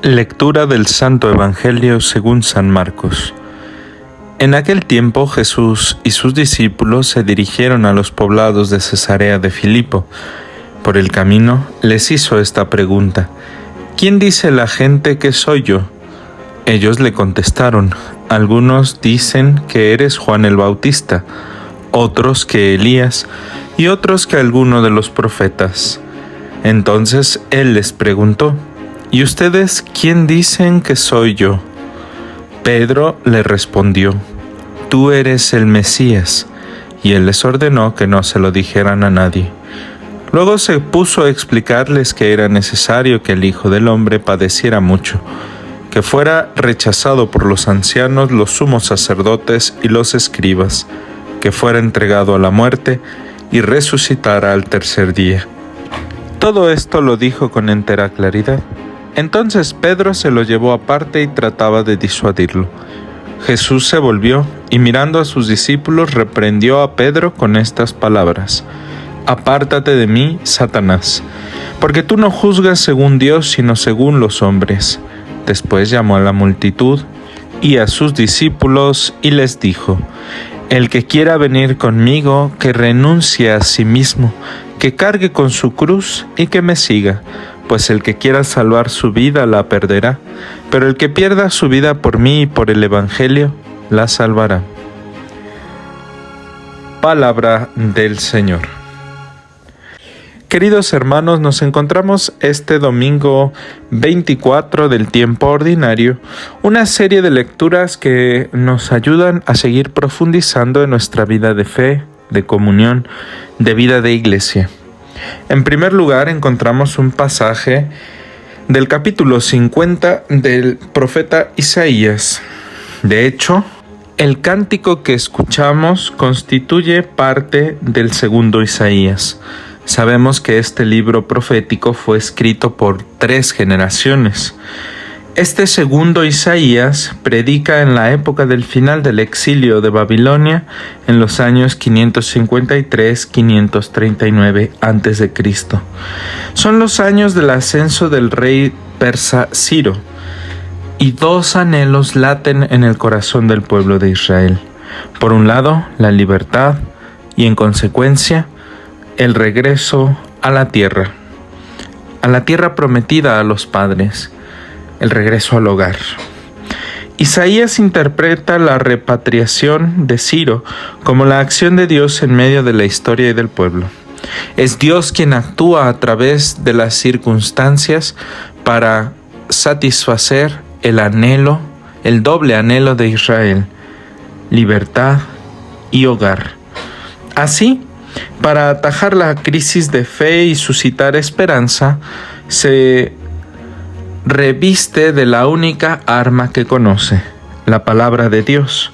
Lectura del Santo Evangelio según San Marcos. En aquel tiempo Jesús y sus discípulos se dirigieron a los poblados de Cesarea de Filipo. Por el camino les hizo esta pregunta: ¿Quién dice la gente que soy yo? Ellos le contestaron: algunos dicen que eres Juan el Bautista, otros que Elías y otros que alguno de los profetas. Entonces él les preguntó: ¿Y ustedes quién dicen que soy yo? Pedro le respondió: Tú eres el Mesías. Y él les ordenó que no se lo dijeran a nadie. Luego se puso a explicarles que era necesario que el Hijo del Hombre padeciera mucho, que fuera rechazado por los ancianos, los sumos sacerdotes y los escribas, que fuera entregado a la muerte y resucitara al tercer día. Todo esto lo dijo con entera claridad. Entonces Pedro se lo llevó aparte y trataba de disuadirlo. Jesús se volvió y mirando a sus discípulos reprendió a Pedro con estas palabras: Apártate de mí, Satanás, porque tú no juzgas según Dios sino según los hombres. Después llamó a la multitud y a sus discípulos y les dijo: El que quiera venir conmigo, que renuncie a sí mismo, que cargue con su cruz y que me siga. Pues el que quiera salvar su vida la perderá, pero el que pierda su vida por mí y por el Evangelio la salvará. Palabra del Señor. Queridos hermanos, nos encontramos este domingo 24 del tiempo ordinario, una serie de lecturas que nos ayudan a seguir profundizando en nuestra vida de fe, de comunión, de vida de iglesia. En primer lugar, encontramos un pasaje del capítulo 50 del profeta Isaías. De hecho, el cántico que escuchamos constituye parte del segundo Isaías. Sabemos que este libro profético fue escrito por 3 generaciones. Este segundo Isaías predica en la época del final del exilio de Babilonia, en los años 553-539 a.C. Son los años del ascenso del rey persa Ciro, y 2 anhelos laten en el corazón del pueblo de Israel. Por un lado, la libertad y, en consecuencia, el regreso a la tierra prometida a los padres, el regreso al hogar. Isaías interpreta la repatriación de Ciro como la acción de Dios en medio de la historia y del pueblo. Es Dios quien actúa a través de las circunstancias para satisfacer el anhelo, el doble anhelo de Israel: libertad y hogar. Así, para atajar la crisis de fe y suscitar esperanza, se reviste de la única arma que conoce, la palabra de Dios,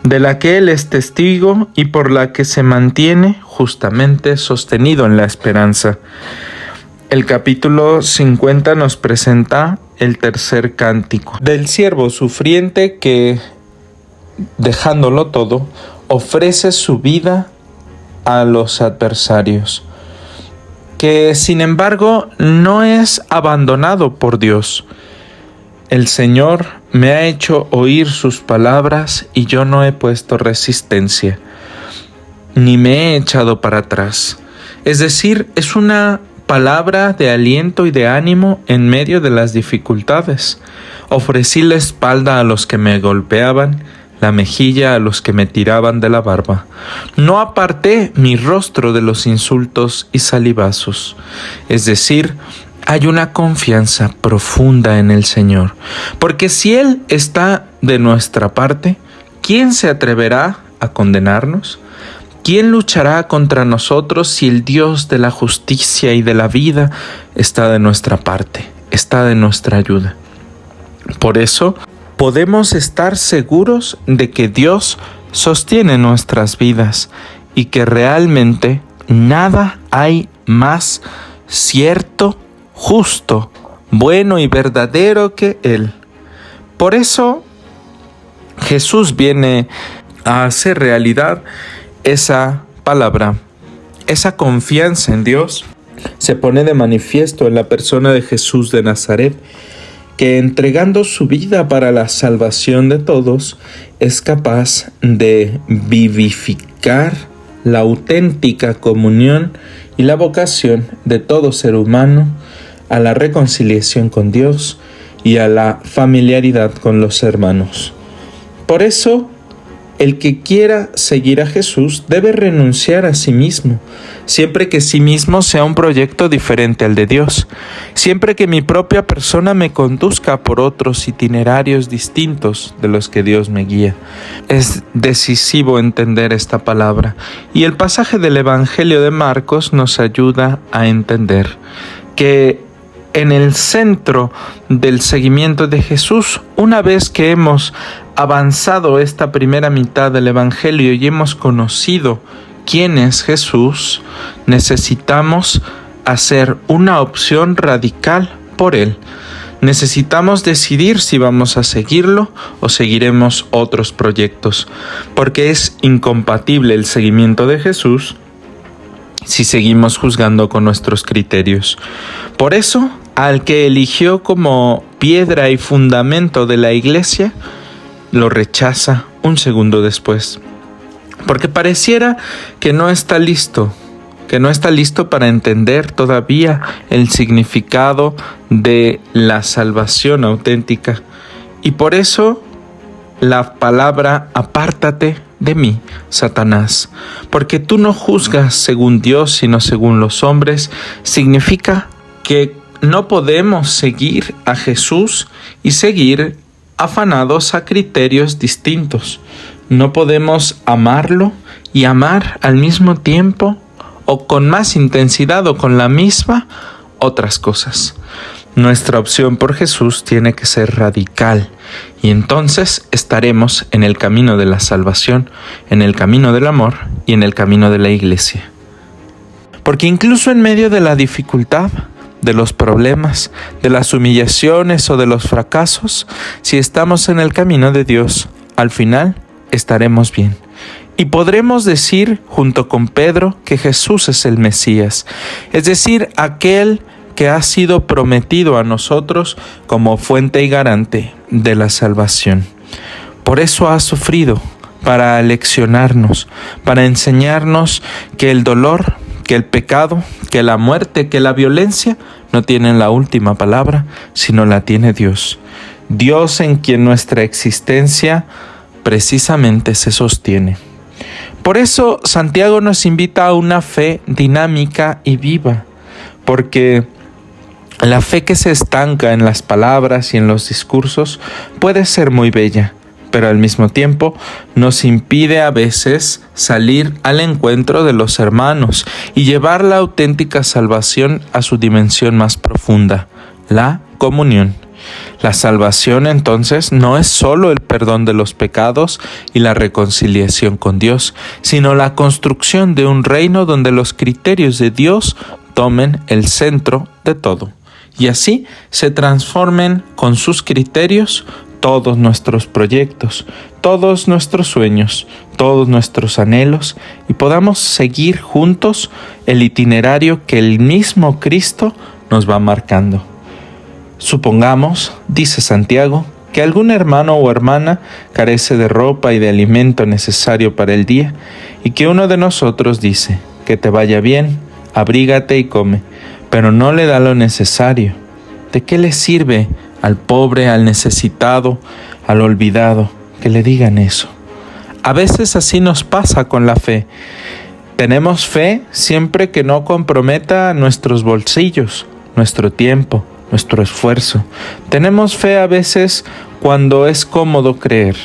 de la que Él es testigo y por la que se mantiene justamente sostenido en la esperanza. El capítulo 50 nos presenta el tercer cántico del siervo sufriente que, dejándolo todo, ofrece su vida a los adversarios, que sin embargo no es abandonado por Dios. El Señor me ha hecho oír sus palabras y yo no he puesto resistencia, ni me he echado para atrás. Es decir, es una palabra de aliento y de ánimo en medio de las dificultades. Ofrecí la espalda a los que me golpeaban, la mejilla a los que me tiraban de la barba. No aparté mi rostro de los insultos y salivazos. Es decir, hay una confianza profunda en el Señor, porque si Él está de nuestra parte, ¿quién se atreverá a condenarnos? ¿Quién luchará contra nosotros si el Dios de la justicia y de la vida está de nuestra parte, está de nuestra ayuda? Por eso, podemos estar seguros de que Dios sostiene nuestras vidas y que realmente nada hay más cierto, justo, bueno y verdadero que Él. Por eso Jesús viene a hacer realidad esa palabra, esa confianza en Dios. Se pone de manifiesto en la persona de Jesús de Nazaret, que entregando su vida para la salvación de todos, es capaz de vivificar la auténtica comunión y la vocación de todo ser humano a la reconciliación con Dios y a la familiaridad con los hermanos. Por eso, el que quiera seguir a Jesús debe renunciar a sí mismo, siempre que sí mismo sea un proyecto diferente al de Dios, siempre que mi propia persona me conduzca por otros itinerarios distintos de los que Dios me guía. Es decisivo entender esta palabra, y el pasaje del Evangelio de Marcos nos ayuda a entender que en el centro del seguimiento de Jesús, una vez que hemos avanzado esta primera mitad del Evangelio y hemos conocido quién es Jesús, necesitamos hacer una opción radical por Él. Necesitamos decidir si vamos a seguirlo o seguiremos otros proyectos, porque es incompatible el seguimiento de Jesús si seguimos juzgando con nuestros criterios. Por eso, al que eligió como piedra y fundamento de la iglesia, lo rechaza un segundo después, porque pareciera que no está listo para entender todavía el significado de la salvación auténtica. Y por eso la palabra apártate de mí, Satanás, porque tú no juzgas según Dios, sino según los hombres, significa que no podemos seguir a Jesús y seguir afanados a criterios distintos. No podemos amarlo y amar al mismo tiempo, o con más intensidad o con la misma, otras cosas. Nuestra opción por Jesús tiene que ser radical, y entonces estaremos en el camino de la salvación, en el camino del amor y en el camino de la iglesia. Porque incluso en medio de la dificultad, de los problemas, de las humillaciones o de los fracasos, si estamos en el camino de Dios, al final estaremos bien. Y podremos decir, junto con Pedro, que Jesús es el Mesías, es decir, aquel que ha sido prometido a nosotros como fuente y garante de la salvación. Por eso ha sufrido, para leccionarnos, para enseñarnos que el dolor, que el pecado, que la muerte, que la violencia no tienen la última palabra, sino la tiene Dios. Dios en quien nuestra existencia precisamente se sostiene. Por eso Santiago nos invita a una fe dinámica y viva, porque la fe que se estanca en las palabras y en los discursos puede ser muy bella, pero al mismo tiempo nos impide a veces salir al encuentro de los hermanos y llevar la auténtica salvación a su dimensión más profunda, la comunión. La salvación entonces no es solo el perdón de los pecados y la reconciliación con Dios, sino la construcción de un reino donde los criterios de Dios tomen el centro de todo, y así se transformen con sus criterios todos nuestros proyectos, todos nuestros sueños, todos nuestros anhelos, y podamos seguir juntos el itinerario que el mismo Cristo nos va marcando. Supongamos, dice Santiago, que algún hermano o hermana carece de ropa y de alimento necesario para el día, y que uno de nosotros dice, que te vaya bien, abrígate y come, pero no le da lo necesario. ¿De qué le sirve al pobre, al necesitado, al olvidado, que le digan eso? A veces así nos pasa con la fe. Tenemos fe siempre que no comprometa nuestros bolsillos, nuestro tiempo, nuestro esfuerzo. Tenemos fe a veces cuando es cómodo creer,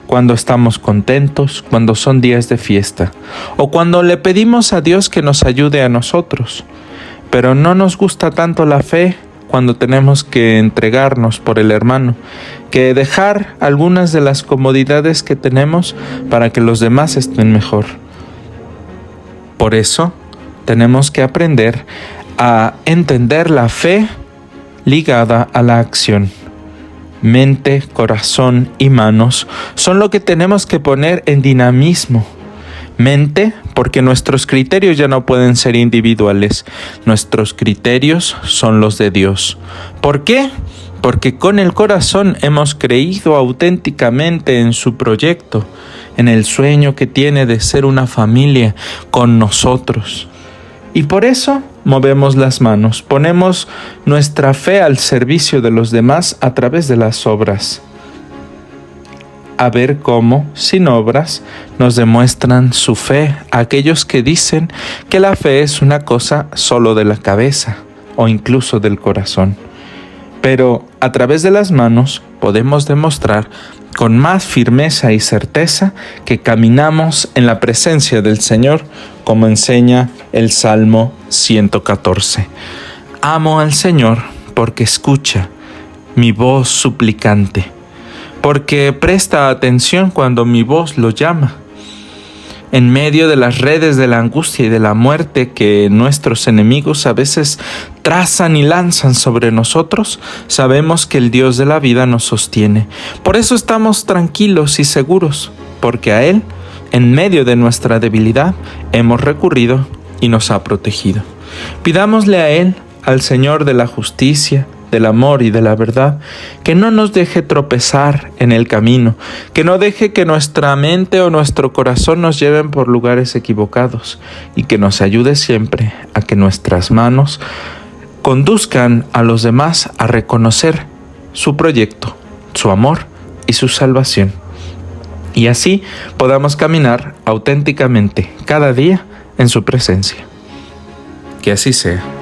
cuando estamos contentos, cuando son días de fiesta, o cuando le pedimos a Dios que nos ayude a nosotros. Pero no nos gusta tanto la fe cuando tenemos que entregarnos por el hermano, que dejar algunas de las comodidades que tenemos para que los demás estén mejor. Por eso tenemos que aprender a entender la fe ligada a la acción. Mente, corazón y manos son lo que tenemos que poner en dinamismo. Mente, porque nuestros criterios ya no pueden ser individuales. Nuestros criterios son los de Dios. ¿Por qué? Porque con el corazón hemos creído auténticamente en su proyecto, en el sueño que tiene de ser una familia con nosotros. Y por eso movemos las manos, ponemos nuestra fe al servicio de los demás a través de las obras. A ver cómo, sin obras, nos demuestran su fe aquellos que dicen que la fe es una cosa solo de la cabeza o incluso del corazón. Pero a través de las manos podemos demostrar con más firmeza y certeza que caminamos en la presencia del Señor, como enseña el Salmo 114. Amo al Señor porque escucha mi voz suplicante, porque presta atención cuando mi voz lo llama. En medio de las redes de la angustia y de la muerte que nuestros enemigos a veces trazan y lanzan sobre nosotros, sabemos que el Dios de la vida nos sostiene. Por eso estamos tranquilos y seguros, porque a Él, en medio de nuestra debilidad, hemos recurrido y nos ha protegido. Pidámosle a Él, al Señor de la justicia, del amor y de la verdad, que no nos deje tropezar en el camino, que no deje que nuestra mente o nuestro corazón nos lleven por lugares equivocados y que nos ayude siempre a que nuestras manos conduzcan a los demás a reconocer su proyecto, su amor y su salvación. Y así podamos caminar auténticamente cada día en su presencia. Que así sea.